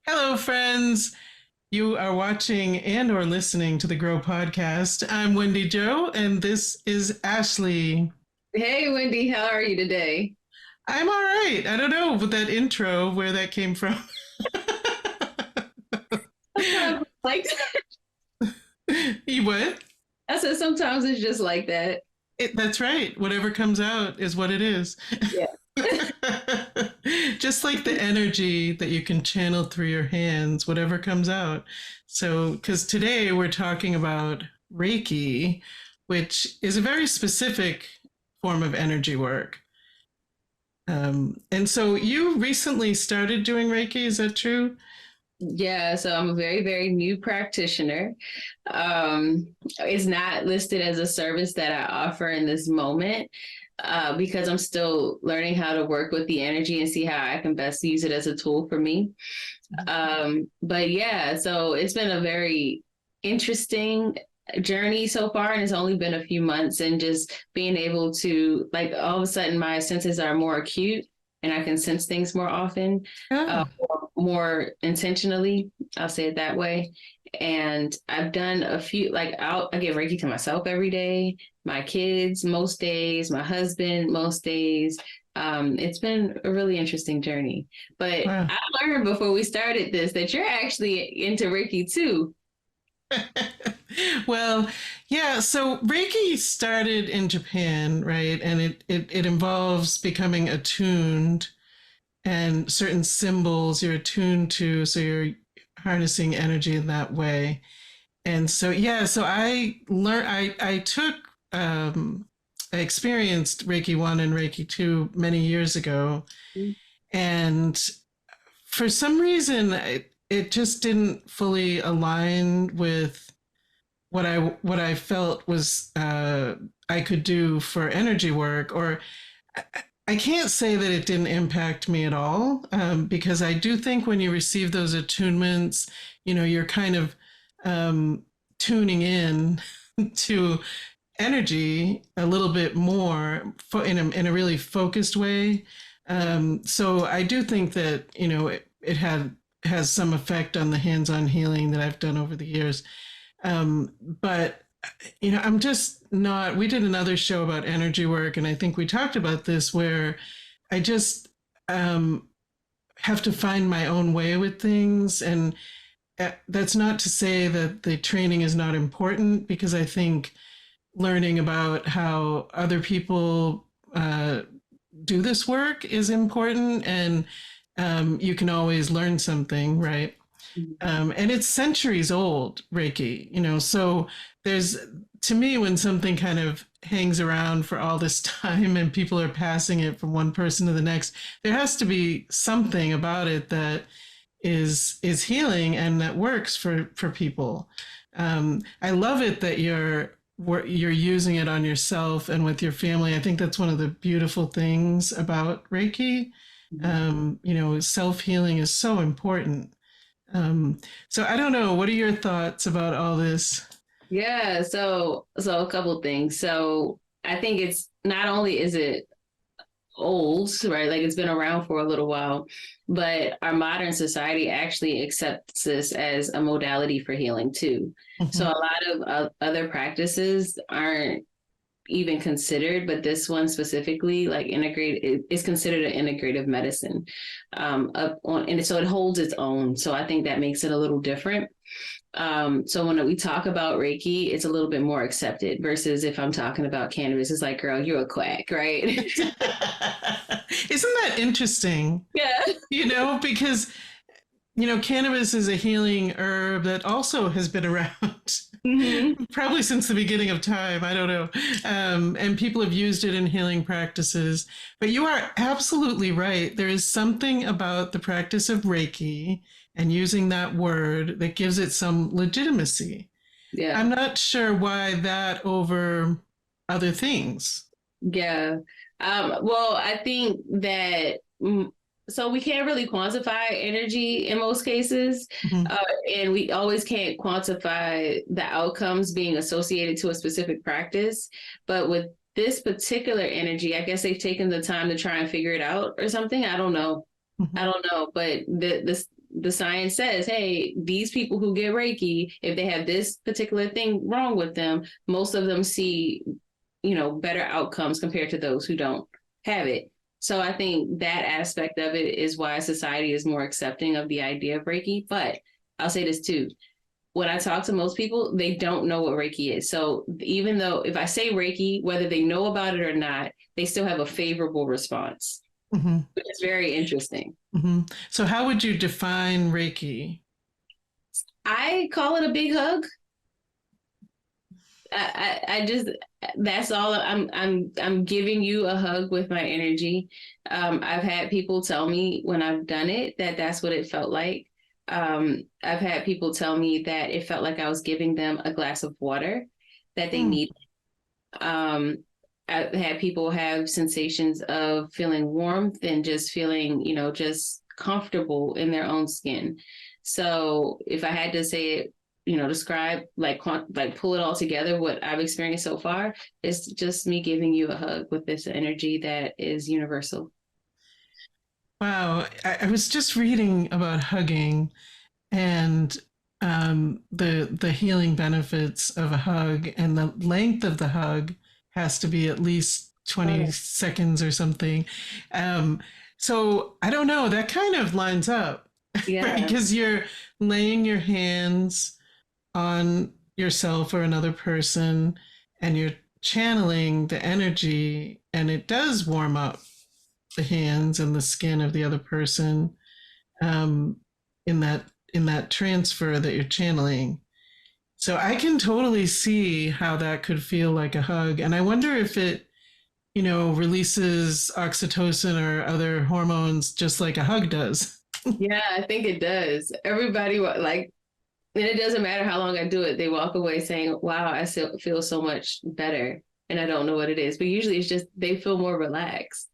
Hello, friends. You are watching and or listening to the Grow Podcast. I'm Wendy Jo, and this is Ashley. Hey, Wendy, how are you today? I'm all right. I don't know with that intro where that came from. Sometimes it's like You what? I said sometimes it's just like that. That's right. Whatever comes out is what it is. Yeah. Just like the energy that you can channel through your hands, whatever comes out. So, because today we're talking about Reiki, which is a very specific form of energy work. And so you recently started doing Reiki, is that true? Yeah, so I'm a very, very new practitioner. It's not listed as a service that I offer in this moment because I'm still learning how to work with the energy and see how I can best use it as a tool for me. But yeah, so it's been a very interesting journey so far, and it's only been a few months, and just being able to, like, all of a sudden my senses are more acute and I can sense things more often, Oh. more intentionally, I'll say it that way. And I've done a few, like, I give Reiki to myself every day, my kids most days, my husband most days. It's been a really interesting journey. But Wow. I learned before we started this that you're actually into Reiki too. Well, yeah, so Reiki started in Japan, right? And it involves becoming attuned and certain symbols you're attuned to, so you're harnessing energy in that way. And so, yeah, so I took, I experienced Reiki 1 and Reiki 2 many years ago. And for some reason, it just didn't fully align with what I felt was I could do for energy work, or I can't say that it didn't impact me at all, because I do think when you receive those attunements, you're kind of tuning in to energy a little bit more in a really focused way. So I do think that it has some effect on the hands-on healing that I've done over the years. But I'm just not. We did another show about energy work, and I think we talked about this where I just have to find my own way with things. And that's not to say that the training is not important, because I think learning about how other people do this work is important, and you can always learn something, right? And it's centuries old, Reiki, so there's, to me, when something kind of hangs around for all this time and people are passing it from one person to the next, there has to be something about it that is healing and that works for people. I love it that you're using it on yourself and with your family. I think that's one of the beautiful things about Reiki. Self-healing is so important. So I don't know. What are your thoughts about all this? Yeah, so a couple things. So I think it's not only is it old, right? Like, it's been around for a little while, but our modern society actually accepts this as a modality for healing too. Mm-hmm. So a lot of other practices aren't even considered, but this one specifically, like, integrated, is considered an integrative medicine. And so it holds its own. So I think that makes it a little different. So when we talk about Reiki, it's a little bit more accepted versus if I'm talking about cannabis, it's like, girl, you're a quack, right? Isn't that interesting? Yeah. Because cannabis is a healing herb that also has been around. Mm-hmm. Probably since the beginning of time. I don't know. And people have used it in healing practices. But you are absolutely right. There is something about the practice of Reiki and using that word that gives it some legitimacy. Yeah. I'm not sure why that over other things. Yeah. Well, I think that so we can't really quantify energy in most cases, Mm-hmm. and we always can't quantify the outcomes being associated to a specific practice. But with this particular energy, I guess they've taken the time to try and figure it out or something. I don't know. I don't know, but the science says, hey, these people who get Reiki, if they have this particular thing wrong with them, most of them see, better outcomes compared to those who don't have it. So I think that aspect of it is why society is more accepting of the idea of Reiki. But I'll say this too. When I talk to most people, they don't know what Reiki is. So even though if I say Reiki, whether they know about it or not, they still have a favorable response, Mm-hmm. which is very interesting. Mm-hmm. So, how would you define Reiki? I call it a big hug. I just that's all I'm giving you a hug with my energy. I've had people tell me when I've done it that that's what it felt like. I've had people tell me that it felt like I was giving them a glass of water that they Mm. need. I've had people have sensations of feeling warmth and just feeling, just comfortable in their own skin. So if I had to say it, describe like pull it all together, what I've experienced so far is just me giving you a hug with this energy that is universal. Wow. I was just reading about hugging and the healing benefits of a hug, and the length of the hug has to be at least 20 Oh, seconds or something. Um, so I don't know, that kind of lines up, right? yeah. Because you're laying your hands on yourself or another person and you're channeling the energy, and it does warm up the hands and the skin of the other person, um, in that transfer that you're channeling. So I can totally see how that could feel like a hug. And I wonder if it, releases oxytocin or other hormones just like a hug does. Yeah, I think it does. Everybody like, and it doesn't matter how long I do it, they walk away saying, wow, I still feel so much better. And I don't know what it is, but usually it's just they feel more relaxed.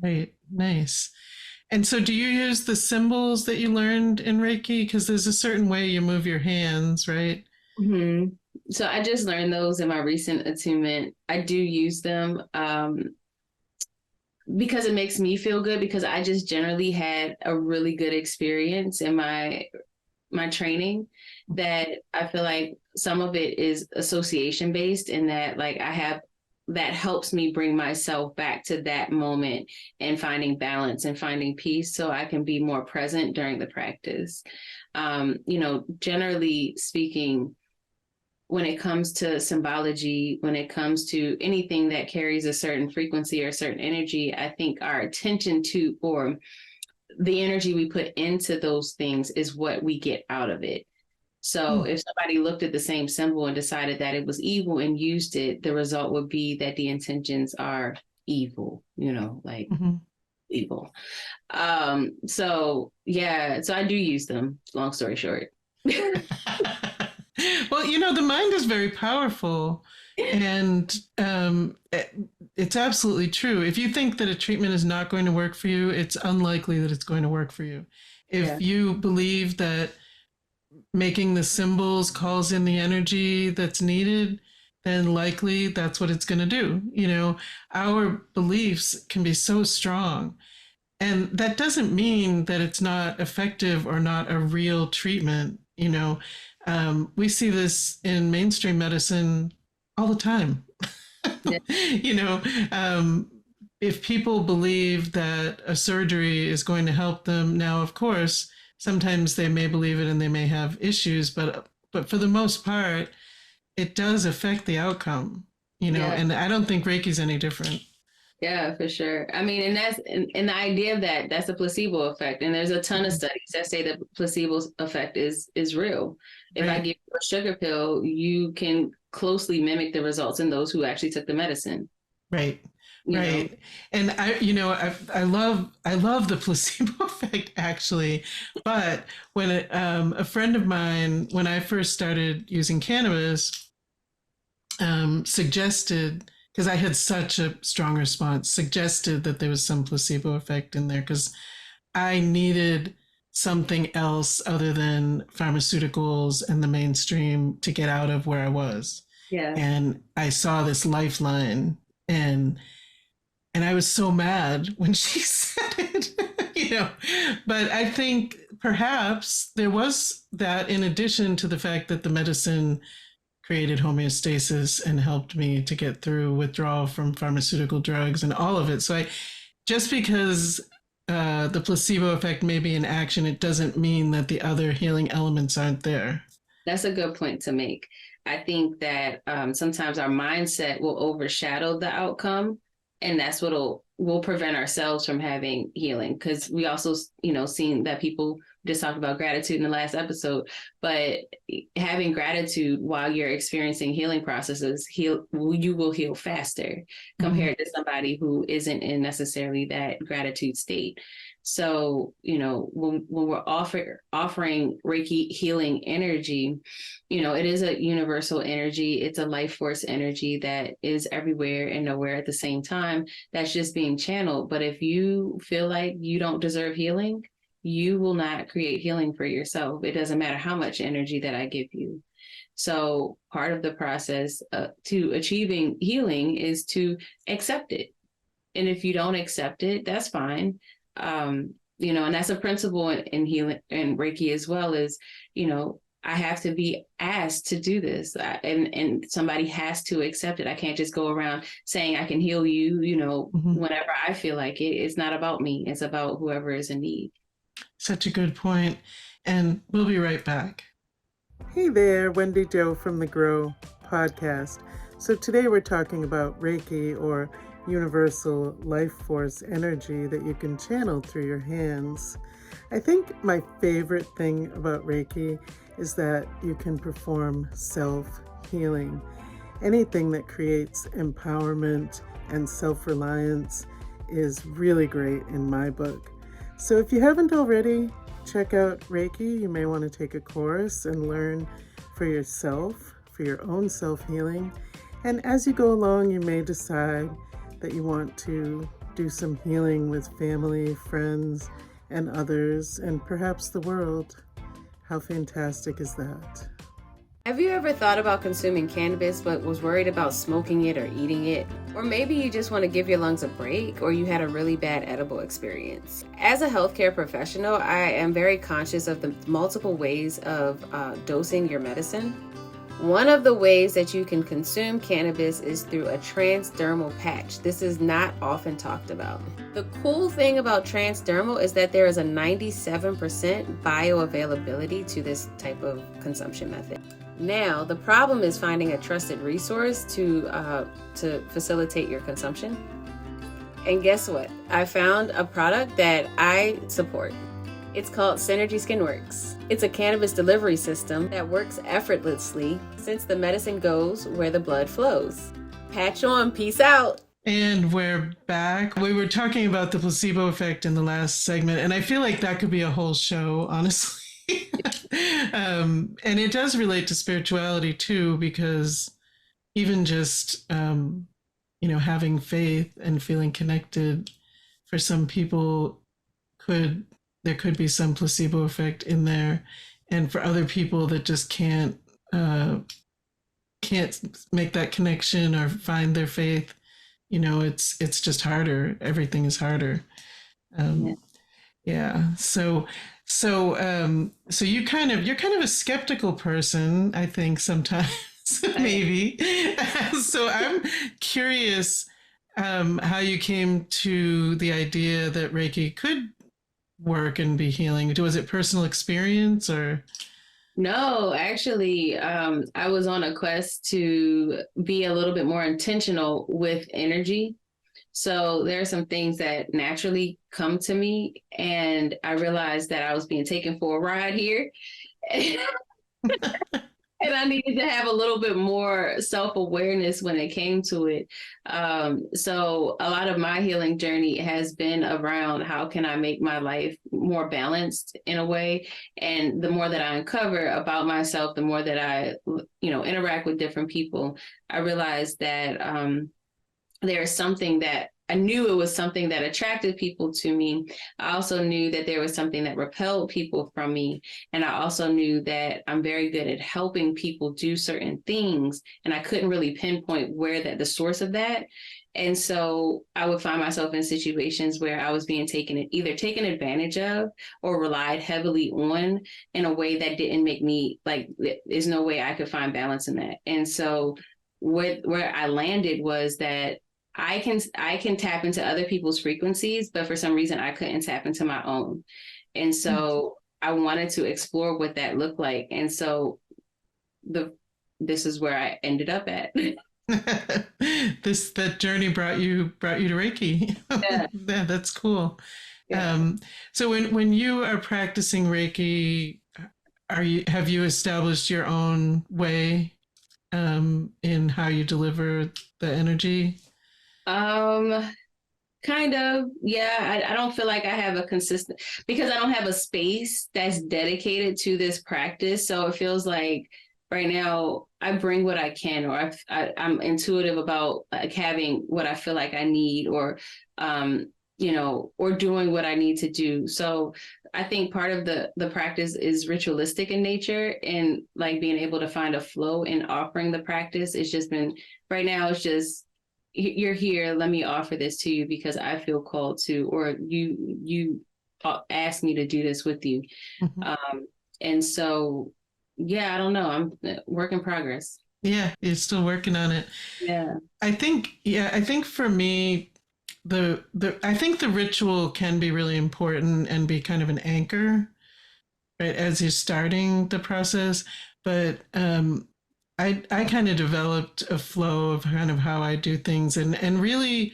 Right. Nice. And so do you use the symbols that you learned in Reiki? Because there's a certain way you move your hands, right? Hmm. So I just learned those in my recent attunement. I do use them because it makes me feel good because I just generally had a really good experience in my training that I feel like some of it is association based in that like I have that helps me bring myself back to that moment and finding balance and finding peace so I can be more present during the practice. Generally speaking, when it comes to symbology, when it comes to anything that carries a certain frequency or a certain energy, I think our attention to or the energy we put into those things is what we get out of it. So Mm. if somebody looked at the same symbol and decided that it was evil and used it, the result would be that the intentions are evil, like Mm-hmm. evil. So yeah, so I do use them, long story short. Well, the mind is very powerful, and it's absolutely true. If you think that a treatment is not going to work for you, it's unlikely that it's going to work for you. Yeah. If you believe that making the symbols calls in the energy that's needed, then likely that's what it's going to do. Our beliefs can be so strong. And that doesn't mean that it's not effective or not a real treatment. We see this in mainstream medicine all the time. Yeah. you know, um, if people believe that a surgery is going to help them, now, of course, sometimes they may believe it and they may have issues, but for the most part, it does affect the outcome. Yeah. And I don't think Reiki's any different. Yeah, for sure. I mean, and and the idea of that's a placebo effect. And there's a ton of studies that say the placebo effect is real. If I Right. give you a sugar pill, you can closely mimic the results in those who actually took the medicine. Right. You know, Right. And I love the placebo effect actually, but when a friend of mine, when I first started using cannabis, suggested, because I had such a strong response, suggested that there was some placebo effect in there because I needed something else other than pharmaceuticals and the mainstream to get out of where I was. yeah, And I saw this lifeline, and I was so mad when she said it. But I think perhaps there was that in addition to the fact that the medicine created homeostasis and helped me to get through withdrawal from pharmaceutical drugs and all of it. So just because the placebo effect may be in action, it doesn't mean that the other healing elements aren't there. That's a good point to make. I think that sometimes our mindset will overshadow the outcome, and that's what will prevent ourselves from having healing. Because we also, seen that people just talked about gratitude in the last episode, but having gratitude while you're experiencing healing processes, you will heal faster compared to somebody who isn't in necessarily that gratitude state. So, when we're offering Reiki healing energy, it is a universal energy. It's a life force energy that is everywhere and nowhere at the same time. That's just being channeled. But if you feel like you don't deserve healing, you will not create healing for yourself. It doesn't matter how much energy that I give you. So part of the process to achieving healing is to accept it. And if you don't accept it, that's fine. And that's a principle in healing and Reiki as well is, I have to be asked to do this and somebody has to accept it. I can't just go around saying I can heal you, whenever I feel like it. It's not about me. It's about whoever is in need. Such a good point. And we'll be right back. Hey there, Wendy Jo from the Grow podcast. So today we're talking about Reiki, or universal life force energy that you can channel through your hands. I think my favorite thing about Reiki is that you can perform self-healing. Anything that creates empowerment and self-reliance is really great in my book. So if you haven't already, check out Reiki. You may want to take a course and learn for yourself, for your own self-healing. And as you go along, you may decide that you want to do some healing with family, friends, and others, and perhaps the world. How fantastic is that? Have you ever thought about consuming cannabis but was worried about smoking it or eating it? Or maybe you just want to give your lungs a break, or you had a really bad edible experience. As a healthcare professional, I am very conscious of the multiple ways of dosing your medicine. One of the ways that you can consume cannabis is through a transdermal patch. This is not often talked about. The cool thing about transdermal is that there is a 97% bioavailability to this type of consumption method. Now, the problem is finding a trusted resource to facilitate your consumption. And guess what? I found a product that I support. It's called Synergy Skinworks. It's a cannabis delivery system that works effortlessly since the medicine goes where the blood flows. Patch on, peace out. And we're back. We were talking about the placebo effect in the last segment, and I feel like that could be a whole show, honestly. And it does relate to spirituality too, because even just having faith and feeling connected, for some people there could be some placebo effect in there, and for other people that just can't make that connection or find their faith, it's just harder. Everything is harder. Yeah. So you're kind of a skeptical person, I think, sometimes. Maybe. So I'm curious how you came to the idea that Reiki could work and be healing. Was it personal experience or? No, actually, I was on a quest to be a little bit more intentional with energy. So there are some things that naturally come to me, and I realized that I was being taken for a ride here. And I needed to have a little bit more self-awareness when it came to it. So a lot of my healing journey has been around how can I make my life more balanced in a way. And the more that I uncover about myself, the more that I, interact with different people, I realized that there's something that I knew it was something that attracted people to me. I also knew that there was something that repelled people from me. And I also knew that I'm very good at helping people do certain things. And I couldn't really pinpoint where the source of that. And so I would find myself in situations where I was being either taken advantage of or relied heavily on in a way that didn't make me like, there's no way I could find balance in that. And so where I landed was that I can tap into other people's frequencies, but for some reason I couldn't tap into my own. And so I wanted to explore what that looked like. And so this is where I ended up at. That journey brought you to Reiki. Yeah. Yeah, that's cool. Yeah. So when you are practicing Reiki, have you established your own way in how you deliver the energy? Kind of, yeah. I don't feel like I have a consistent, because I don't have a space that's dedicated to this practice. So it feels like right now I bring what I can, or I'm intuitive about like having what I feel like I need, or or doing what I need to do. So I think part of the practice is ritualistic in nature, and like being able to find a flow in offering the practice. It's just been right now. It's just, you're here, let me offer this to you because I feel called to, or you asked me to do this with you. Mm-hmm. And so, yeah, I don't know. I'm work in progress. Yeah, you're still working on it. Yeah. I think for me, I think the ritual can be really important and be kind of an anchor, right, as you're starting the process. But I kind of developed a flow of kind of how I do things, and really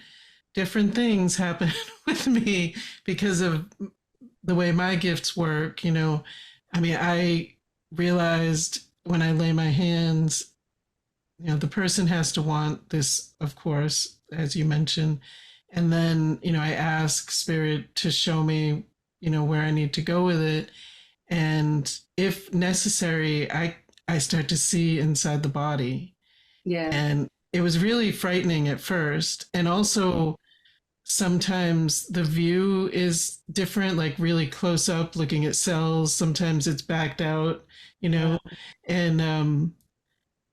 different things happen with me because of the way my gifts work. I mean, I realized when I lay my hands, the person has to want this, of course, as you mentioned. And then, I ask spirit to show me, where I need to go with it. And if necessary, I start to see inside the body. Yeah. And it was really frightening at first. And also, sometimes the view is different, like really close up looking at cells. Sometimes it's backed out, and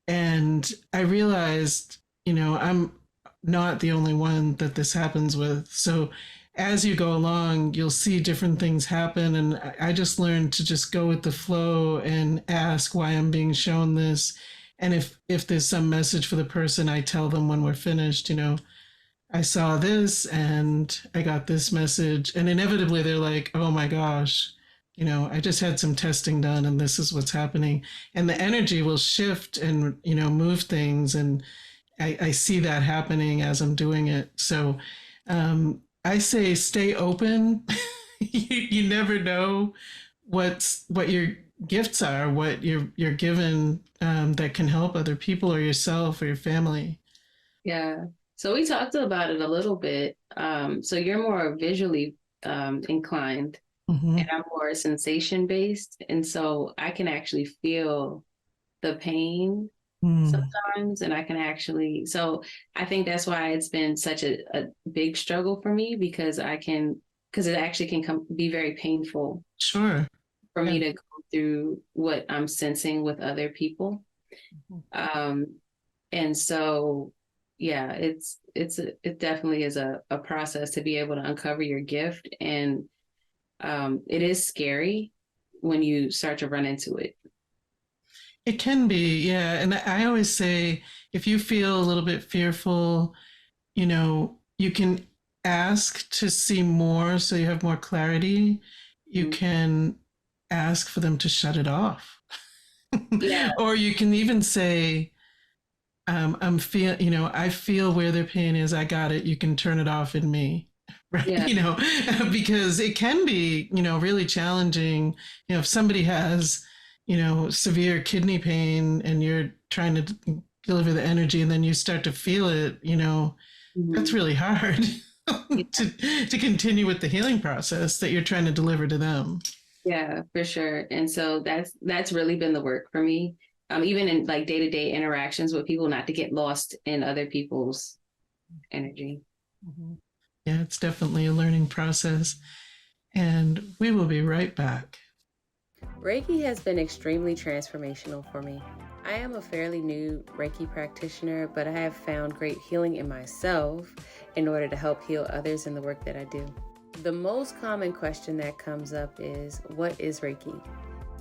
and I realized, I'm not the only one that this happens with. So as you go along, you'll see different things happen. And I just learned to just go with the flow and ask why I'm being shown this. And if there's some message for the person, I tell them when we're finished, I saw this and I got this message. And inevitably they're like, oh my gosh, I just had some testing done and this is what's happening. And the energy will shift and, move things. And I see that happening as I'm doing it. So I say stay open. You never know what your gifts are, what you're given that can help other people or yourself or your family. Yeah. So we talked about it a little bit. So you're more visually inclined, Mm-hmm. and I'm more sensation based. And so I can actually feel the pain sometimes, and I can actually, so I think that's why it's been such a big struggle for me, because it actually can be very painful. Sure. For me to go through what I'm sensing with other people. And so, yeah, it definitely is a process to be able to uncover your gift. And it is scary when you start to run into it. It can be, yeah. And I always say, if you feel a little bit fearful, you can ask to see more so you have more clarity. You can ask for them to shut it off. Yeah. Or you can even say, I feel where their pain is. I got it. You can turn it off in me. Right. Yeah. Because it can be, really challenging. If somebody has, severe kidney pain and you're trying to deliver the energy and then you start to feel it, that's really hard to continue with the healing process that you're trying to deliver to them. Yeah, for sure. And so that's really been the work for me. Even in like day-to-day interactions with people, not to get lost in other people's energy. Mm-hmm. Yeah, it's definitely a learning process. And we will be right back. Reiki has been extremely transformational for me. I am a fairly new Reiki practitioner, but I have found great healing in myself in order to help heal others in the work that I do. The most common question that comes up is, what is Reiki?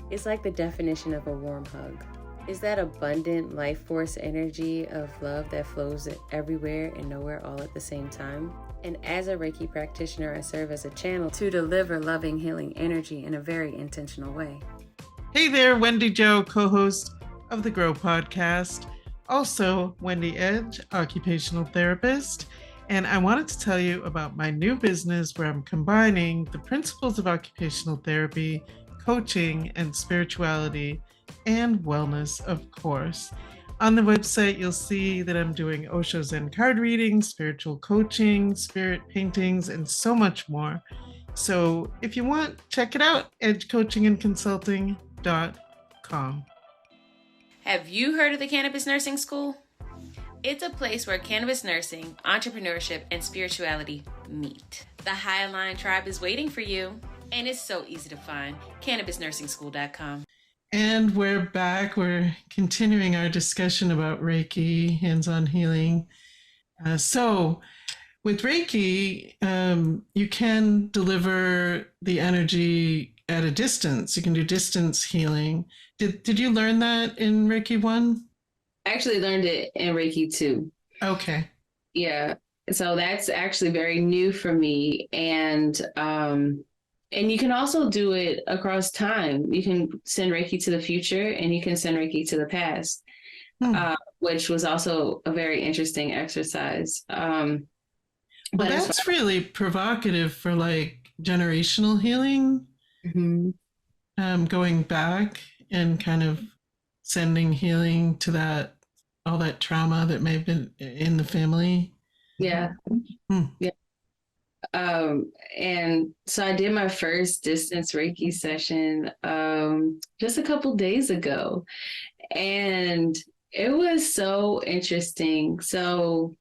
It's like the definition of a warm hug. It's that abundant life force energy of love that flows everywhere and nowhere all at the same time. And as a Reiki practitioner, I serve as a channel to deliver loving, healing energy in a very intentional way. Hey there, Wendy Jo, co-host of the Grow podcast. Also, Wendy Edge, occupational therapist. And I wanted to tell you about my new business where I'm combining the principles of occupational therapy, coaching, and spirituality, and wellness, of course. On the website, you'll see that I'm doing Osho Zen card readings, spiritual coaching, spirit paintings, and so much more. So if you want, check it out, edgecoachingandconsulting.com. Have you heard of the Cannabis Nursing School? It's a place where cannabis nursing, entrepreneurship, and spirituality meet. The High Line Tribe is waiting for you, and it's so easy to find. CannabisNursingSchool.com. And we're back. We're continuing our discussion about Reiki, hands-on healing. So with Reiki, you can deliver the energy at a distance. You can do distance healing. Did you learn that in Reiki 1? I actually learned it in Reiki 2. Okay. Yeah. So that's actually very new for me. And you can also do it across time. You can send Reiki to the future and you can send Reiki to the past, which was also a very interesting exercise. But that's really provocative for like generational healing, going back and kind of sending healing to all that trauma that may have been in the family. Yeah. Yeah. And so I did my first distance Reiki session just a couple days ago, and it was so interesting. So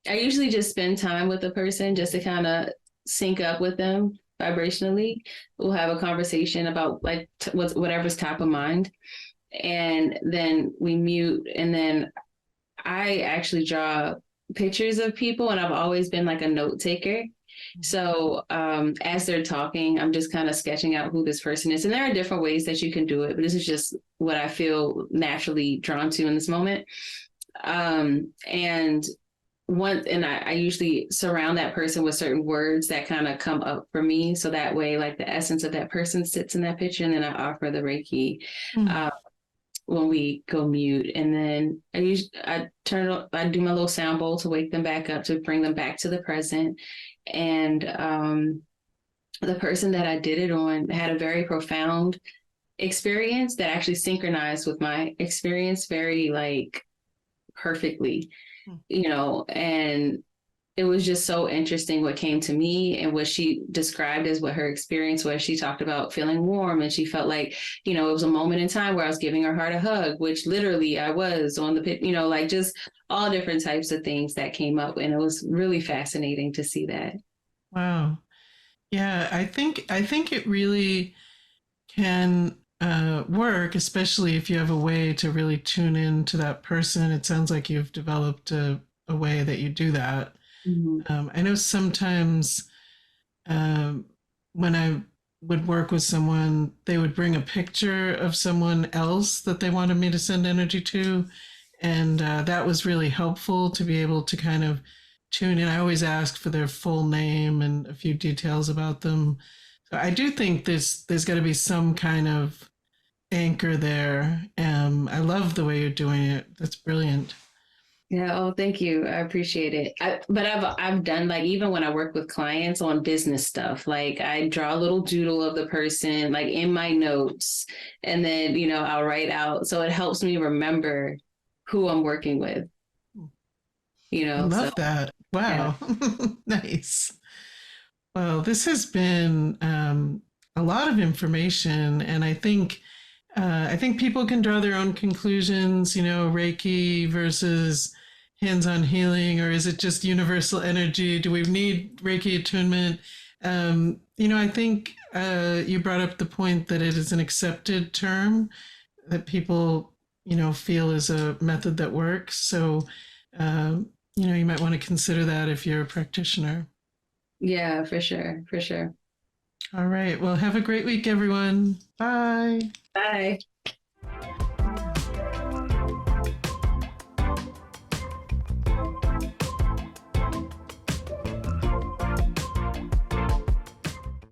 I usually just spend time with a person just to kind of sync up with them vibrationally. We'll have a conversation about like whatever's top of mind, and then we mute, and then I actually draw pictures of people, and I've always been like a note taker. So as they're talking, I'm just kind of sketching out who this person is. And there are different ways that you can do it, but this is just what I feel naturally drawn to in this moment. I usually surround that person with certain words that kind of come up for me. So that way, like the essence of that person sits in that picture, and then I offer the Reiki when we go mute. And then I do my little sound bowl to wake them back up, to bring them back to the present. And the person that I did it on had a very profound experience that actually synchronized with my experience very like perfectly, and it was just so interesting what came to me and what she described as what her experience was. She talked about feeling warm, and she felt like, it was a moment in time where I was giving her heart a hug, which literally I was on the pit, like just all different types of things that came up. And it was really fascinating to see that. Wow. Yeah, I think it really can work, especially if you have a way to really tune in to that person. It sounds like you've developed a way that you do that. I know sometimes when I would work with someone, they would bring a picture of someone else that they wanted me to send energy to. And that was really helpful to be able to kind of tune in. I always ask for their full name and a few details about them. So I do think there's got to be some kind of anchor there. I love the way you're doing it. That's brilliant. Yeah. Oh, thank you. I appreciate it. But I've done, like, even when I work with clients on business stuff, like I draw a little doodle of the person, like in my notes, and then, I'll write out. So it helps me remember who I'm working with, I love that. Wow. Yeah. Nice. Well, this has been a lot of information, and I think people can draw their own conclusions, Reiki versus hands-on healing, or is it just universal energy? Do we need Reiki attunement? I think you brought up the point that it is an accepted term, that people feel is a method that works. So, you might want to consider that if you're a practitioner. Yeah, for sure. For sure. All right. Well, have a great week, everyone. Bye. Bye.